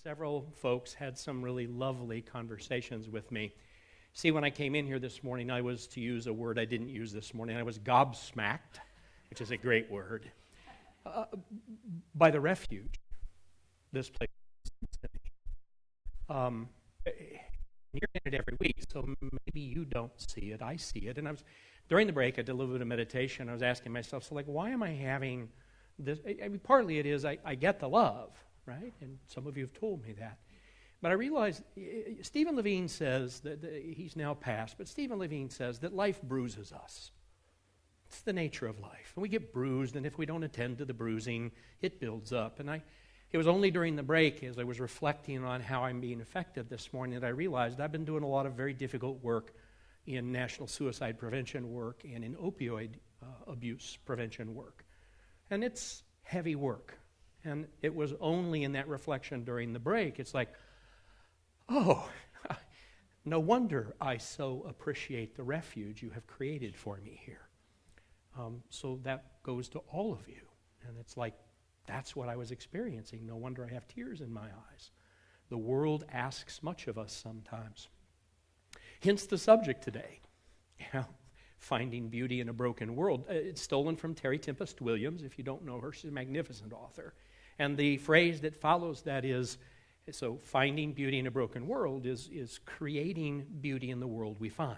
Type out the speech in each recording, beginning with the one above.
Several folks had some really lovely conversations with me. See, when I came in here this morning, I was, to use a word I didn't use this morning, I was gobsmacked, which is a great word, by the refuge this place is. You're in it every week, so maybe you don't see it. I see it. And during the break, I did a little bit of meditation. I was asking myself, so why am I having this? I mean, partly it is I get the love, right? And some of you have told me that. But I realized, Stephen Levine says, that he's now passed, but Stephen Levine says that life bruises us. It's the nature of life. And we get bruised, and if we don't attend to the bruising, it builds up. And it was only during the break, as I was reflecting on how I'm being affected this morning, that I realized I've been doing a lot of very difficult work in national suicide prevention work and in opioid abuse prevention work. And it's heavy work. And it was only in that reflection during the break, it's like, oh, no wonder I so appreciate the refuge you have created for me here. So that goes to all of you. And it's like, that's what I was experiencing. No wonder I have tears in my eyes. The world asks much of us sometimes. Hence the subject today, finding beauty in a broken world. It's stolen from Terry Tempest Williams. If you don't know her, she's a magnificent author. And the phrase that follows that is, so finding beauty in a broken world is creating beauty in the world we find.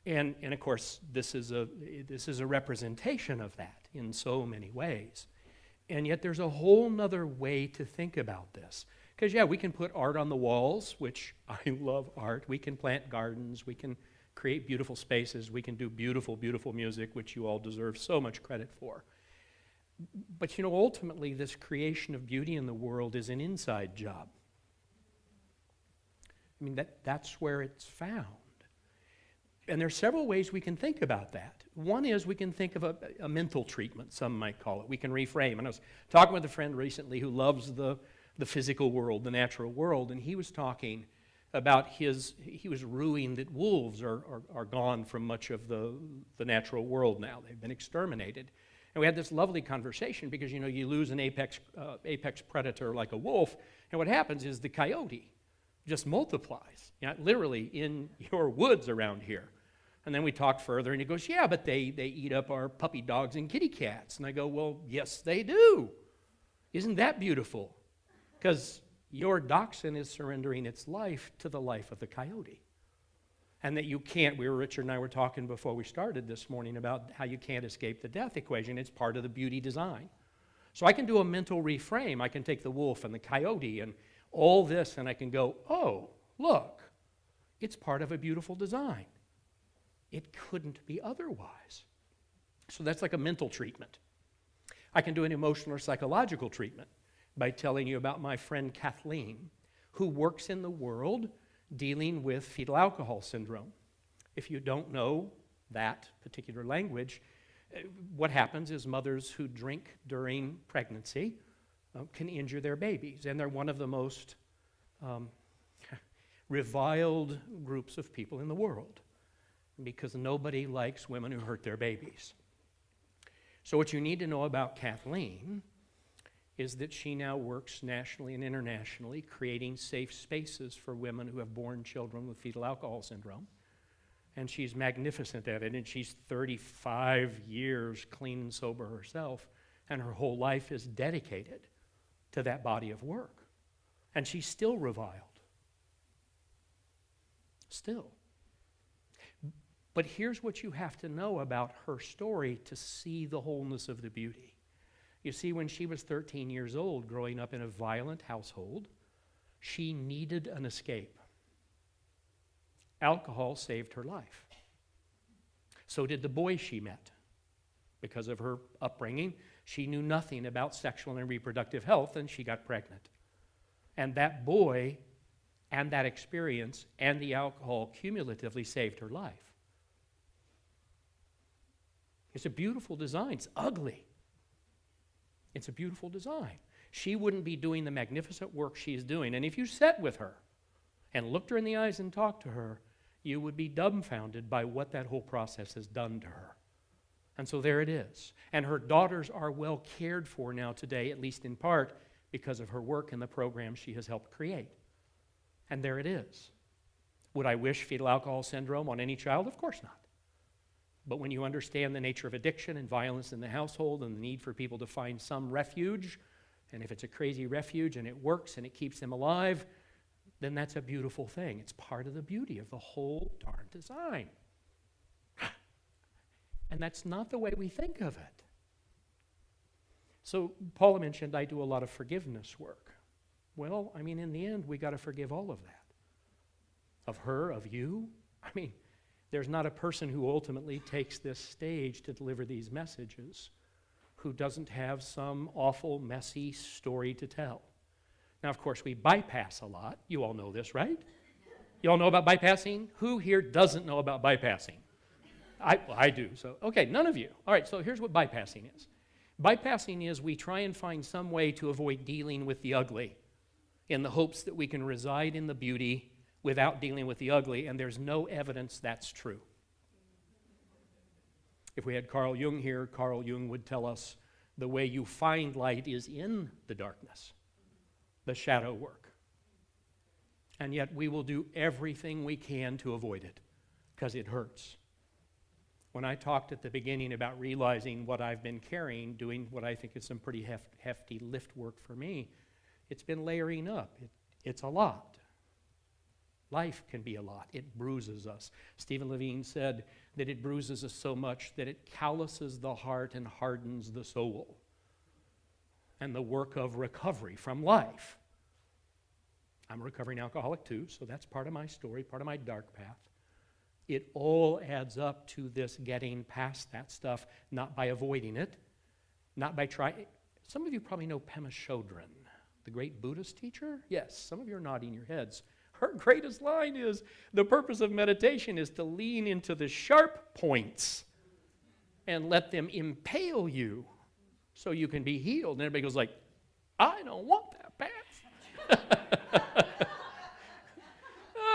And of course, this is a representation of that in so many ways. And yet there's a whole nother way to think about this. Because, we can put art on the walls, which I love art. We can plant gardens. We can create beautiful spaces. We can do beautiful, beautiful music, which you all deserve so much credit for. But, ultimately, this creation of beauty in the world is an inside job. I mean, that's where it's found. And there are several ways we can think about that. One is we can think of a mental treatment, some might call it. We can reframe. And I was talking with a friend recently who loves the physical world, the natural world, and he was talking about he was ruing that wolves are gone from much of the natural world now. They've been exterminated. And we had this lovely conversation because, you lose an apex predator like a wolf, and what happens is the coyote just multiplies, literally in your woods around here. And then we talked further, and he goes, but they eat up our puppy dogs and kitty cats. And I go, well, yes, they do. Isn't that beautiful? Because your dachshund is surrendering its life to the life of the coyote. And that you can't, Richard and I were talking before we started this morning about how you can't escape the death equation. It's part of the beauty design. So I can do a mental reframe. I can take the wolf and the coyote and all this, and I can go, oh, look, it's part of a beautiful design. It couldn't be otherwise. So that's like a mental treatment. I can do an emotional or psychological treatment by telling you about my friend Kathleen, who works in the world dealing with fetal alcohol syndrome. If you don't know that particular language, what happens is mothers who drink during pregnancy can injure their babies, and they're one of the most reviled groups of people in the world because nobody likes women who hurt their babies. So what you need to know about Kathleen is that she now works nationally and internationally creating safe spaces for women who have born children with fetal alcohol syndrome. And she's magnificent at it, and she's 35 years clean and sober herself, and her whole life is dedicated to that body of work. And she's still reviled. Still. But here's what you have to know about her story to see the wholeness of the beauty. You see, when she was 13 years old, growing up in a violent household, she needed an escape. Alcohol saved her life. So did the boy she met. Because of her upbringing, she knew nothing about sexual and reproductive health, and she got pregnant. And that boy and that experience and the alcohol cumulatively saved her life. It's a beautiful design. It's ugly. It's a beautiful design. She wouldn't be doing the magnificent work she's doing. And if you sat with her and looked her in the eyes and talked to her, you would be dumbfounded by what that whole process has done to her. And so there it is. And her daughters are well cared for now today, at least in part, because of her work and the program she has helped create. And there it is. Would I wish fetal alcohol syndrome on any child? Of course not. But when you understand the nature of addiction and violence in the household and the need for people to find some refuge, and if it's a crazy refuge and it works and it keeps them alive, then that's a beautiful thing. It's part of the beauty of the whole darn design. And that's not the way we think of it. So Paula mentioned I do a lot of forgiveness work. Well, I mean, in the end, we got to forgive all of that. Of her, of you. I mean, there's not a person who ultimately takes this stage to deliver these messages who doesn't have some awful, messy story to tell. Now, of course, we bypass a lot. You all know this, right? You all know about bypassing? Who here doesn't know about bypassing? I do. So, okay, none of you. All right, so here's what bypassing is. Bypassing is we try and find some way to avoid dealing with the ugly in the hopes that we can reside in the beauty without dealing with the ugly, and there's no evidence that's true. If we had Carl Jung here, Carl Jung would tell us the way you find light is in the darkness, the shadow work. And yet we will do everything we can to avoid it because it hurts. When I talked at the beginning about realizing what I've been carrying, doing what I think is some pretty hefty lift work for me, it's been layering up. It's a lot. Life can be a lot. It bruises us. Stephen Levine said that it bruises us so much that it calluses the heart and hardens the soul. And the work of recovery from life. I'm a recovering alcoholic too, so that's part of my story, part of my dark path. It all adds up to this getting past that stuff, not by avoiding it, not by trying. Some of you probably know Pema Chodron, the great Buddhist teacher. Yes, some of you are nodding your heads. Her greatest line is, the purpose of meditation is to lean into the sharp points and let them impale you so you can be healed. And everybody goes like, I don't want that path.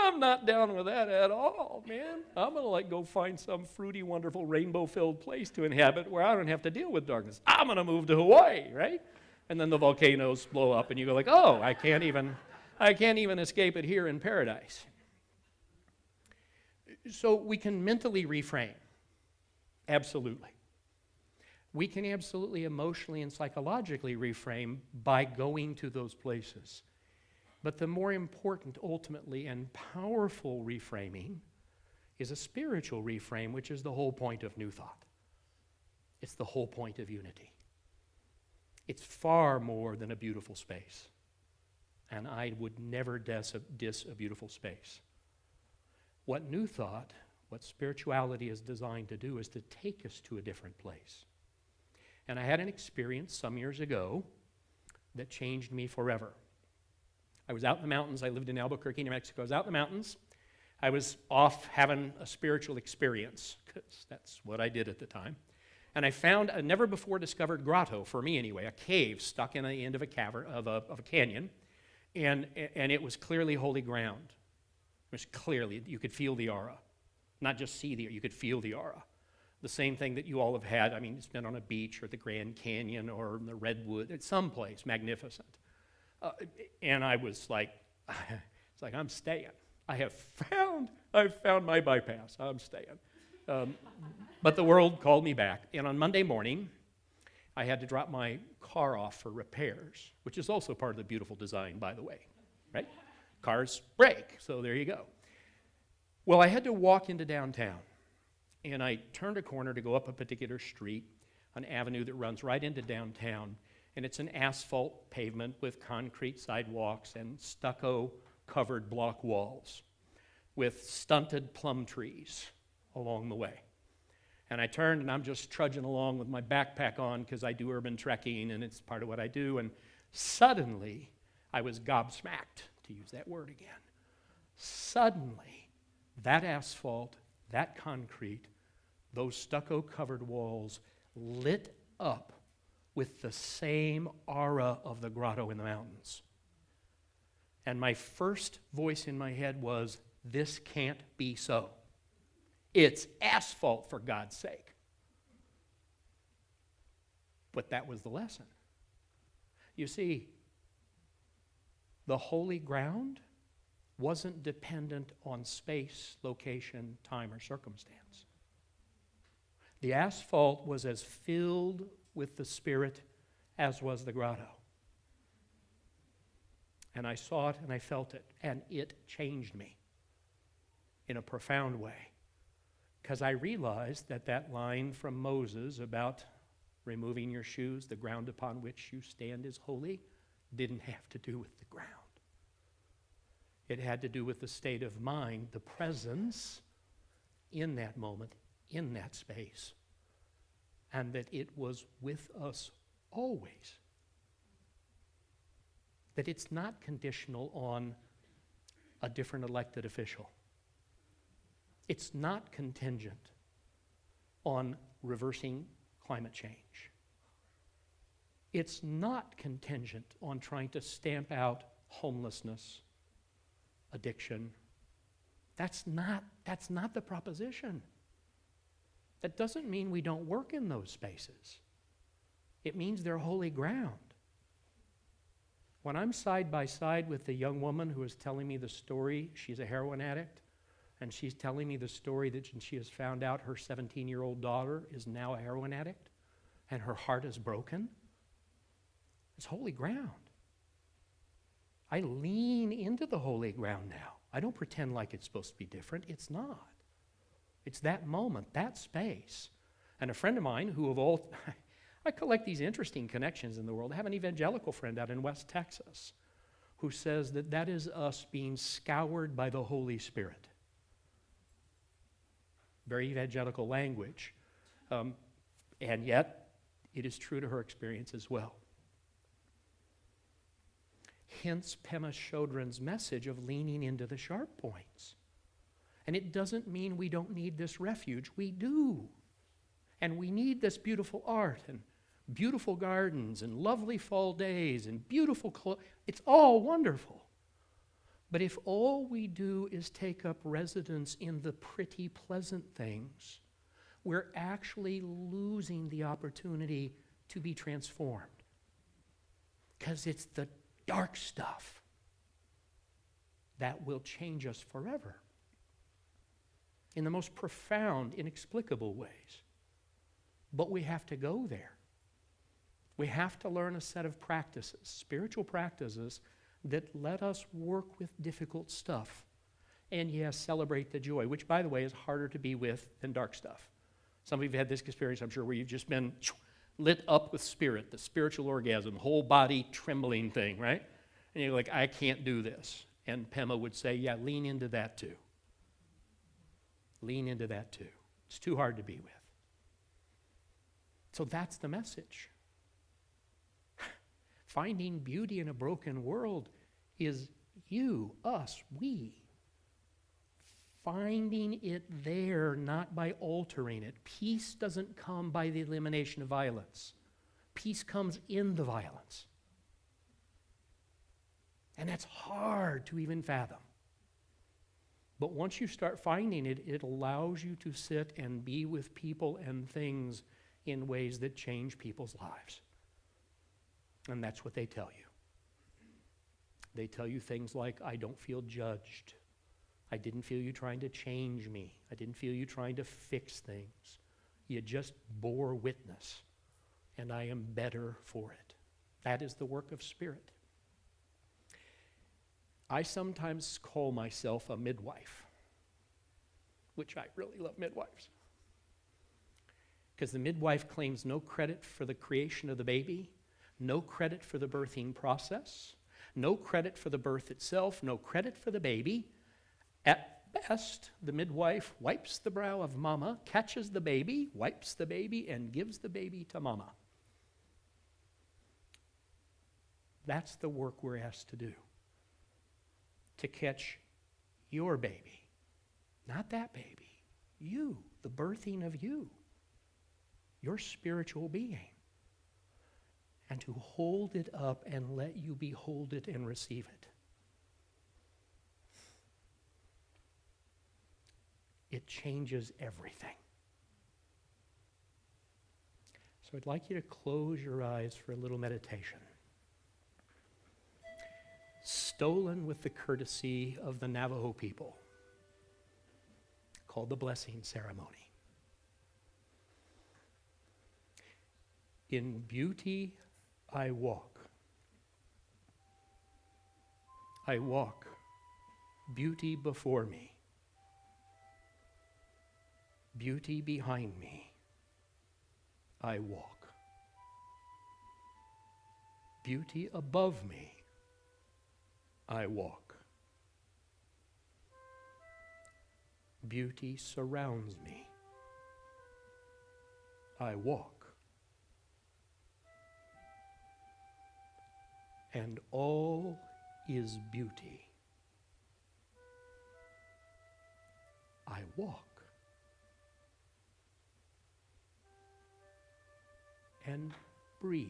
I'm not down with that at all, man. I'm going to go find some fruity, wonderful, rainbow-filled place to inhabit where I don't have to deal with darkness. I'm going to move to Hawaii, right? And then the volcanoes blow up and you go like, oh, I can't even escape it here in paradise. So we can mentally reframe. Absolutely. We can absolutely emotionally and psychologically reframe by going to those places. But the more important, ultimately, and powerful reframing is a spiritual reframe, which is the whole point of New Thought. It's the whole point of unity. It's far more than a beautiful space. And I would never diss a beautiful space. What New Thought, what spirituality is designed to do is to take us to a different place. And I had an experience some years ago that changed me forever. I was out in the mountains. I lived in Albuquerque, New Mexico. I was out in the mountains. I was off having a spiritual experience, because that's what I did at the time. And I found a never-before-discovered grotto, for me anyway, a cave stuck in the end of a cavern, of a canyon, and it was clearly holy ground. It was clearly, you could feel the aura. Not just see the aura, you could feel the aura. The same thing that you all have had. I mean, it's been on a beach or the Grand Canyon or the Redwood, it's someplace magnificent. And I was like, it's like, I'm staying. I've found my bypass. I'm staying. But the world called me back. And on Monday morning, I had to drop my car off for repairs, which is also part of the beautiful design, by the way, right? Cars break, so there you go. Well, I had to walk into downtown. And I turned a corner to go up a particular street, an avenue that runs right into downtown. And it's an asphalt pavement with concrete sidewalks and stucco-covered block walls with stunted plum trees along the way. And I turned, and I'm just trudging along with my backpack on because I do urban trekking, and it's part of what I do. And suddenly, I was gobsmacked, to use that word again. Suddenly, that asphalt, that concrete, those stucco-covered walls lit up with the same aura of the grotto in the mountains. And my first voice in my head was, this can't be so. It's asphalt, for God's sake. But that was the lesson. You see, The holy ground wasn't dependent on space, location, time, or circumstance. The asphalt was as filled with the Spirit as was the grotto. And I saw it and I felt it, and it changed me in a profound way. Because I realized that that line from Moses about removing your shoes, the ground upon which you stand is holy, didn't have to do with the ground. It had to do with the state of mind, the presence in that moment, in that space, and that it was with us always. That it's not conditional on a different elected official. It's not contingent on reversing climate change. It's not contingent on trying to stamp out homelessness, addiction. That's not the proposition. That doesn't mean we don't work in those spaces. It means they're holy ground. When I'm side by side with the young woman who is telling me the story, she's a heroin addict, and she's telling me the story that she has found out her 17-year-old daughter is now a heroin addict, and her heart is broken, it's holy ground. I lean into the holy ground now. I don't pretend like it's supposed to be different. It's not. It's that moment, that space. And a friend of mine who of all... I collect these interesting connections in the world. I have an evangelical friend out in West Texas who says that that is us being scoured by the Holy Spirit. Very evangelical language. And yet, it is true to her experience as well. Hence Pema Chodron's message of leaning into the sharp points. And it doesn't mean we don't need this refuge. We do. And we need this beautiful art and beautiful gardens and lovely fall days and beautiful it's all wonderful. But if all we do is take up residence in the pretty, pleasant things, we're actually losing the opportunity to be transformed. Because it's the dark stuff that will change us forever in the most profound, inexplicable ways. But we have to go there. We have to learn a set of practices, spiritual practices, that let us work with difficult stuff. And yes, celebrate the joy, which, by the way, is harder to be with than dark stuff. Some of you have had this experience, I'm sure, where you've just been lit up with spirit, the spiritual orgasm, whole body trembling thing, right? And you're like, I can't do this. And Pema would say, yeah, lean into that too. Lean into that too. It's too hard to be with. So that's the message. Finding beauty in a broken world is you, us, we. Finding it there, not by altering it. Peace doesn't come by the elimination of violence. Peace comes in the violence. And that's hard to even fathom. But once you start finding it, it allows you to sit and be with people and things in ways that change people's lives. And that's what they tell you. They tell you things like, I don't feel judged. I didn't feel you trying to change me. I didn't feel you trying to fix things. You just bore witness, and I am better for it. That is the work of Spirit. I sometimes call myself a midwife, which I really love midwives. Because the midwife claims no credit for the creation of the baby, no credit for the birthing process, no credit for the birth itself, no credit for the baby. At best, the midwife wipes the brow of mama, catches the baby, wipes the baby, and gives the baby to mama. That's the work we're asked to do. To catch your baby. Not that baby. You, the birthing of you. Your spiritual being. And to hold it up and let you behold it and receive it. It changes everything. So I'd like you to close your eyes for a little meditation. stolen with the courtesy of the Navajo people, called the blessing ceremony. In beauty I walk. I walk, beauty before me, beauty behind me. I walk. Beauty above me. I walk. Beauty surrounds me. I walk. And all is beauty. I walk. And breathe.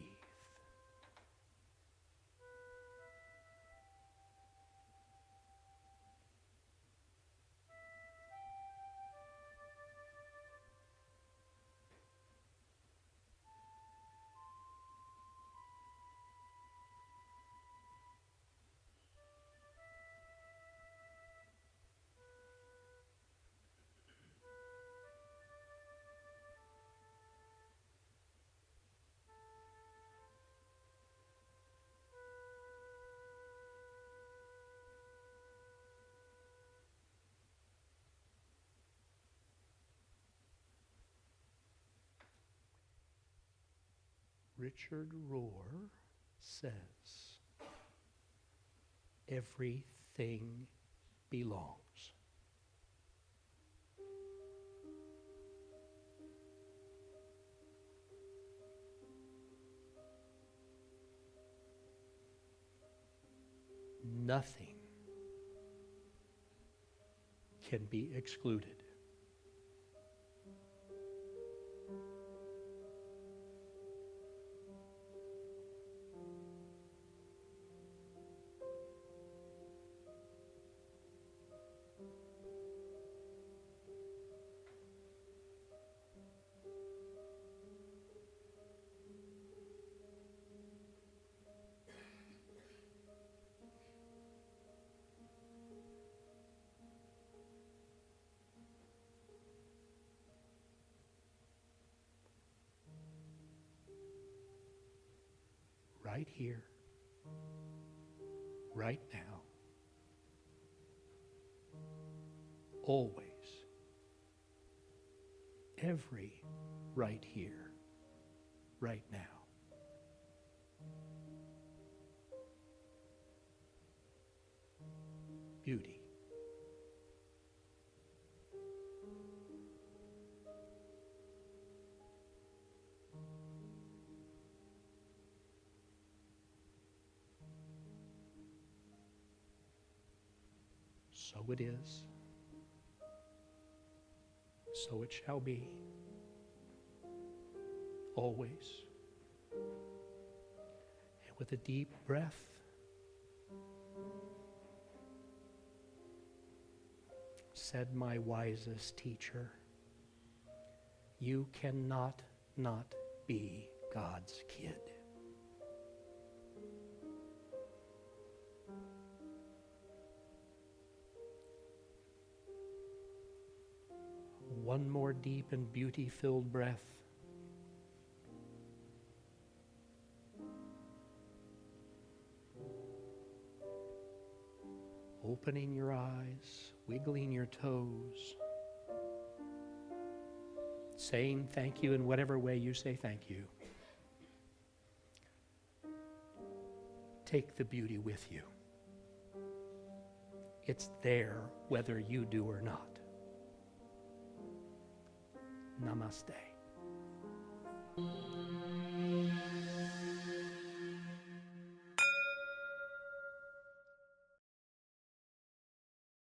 Richard Rohr says, everything belongs. Nothing can be excluded. Right here, right now, always, every right here, right now. Beauty. So it is, so it shall be, always. And with a deep breath, said my wisest teacher, you cannot not be God's kid. One more deep and beauty-filled breath. Opening your eyes, wiggling your toes, saying thank you in whatever way you say thank you. Take the beauty with you. It's there whether you do or not. Namaste.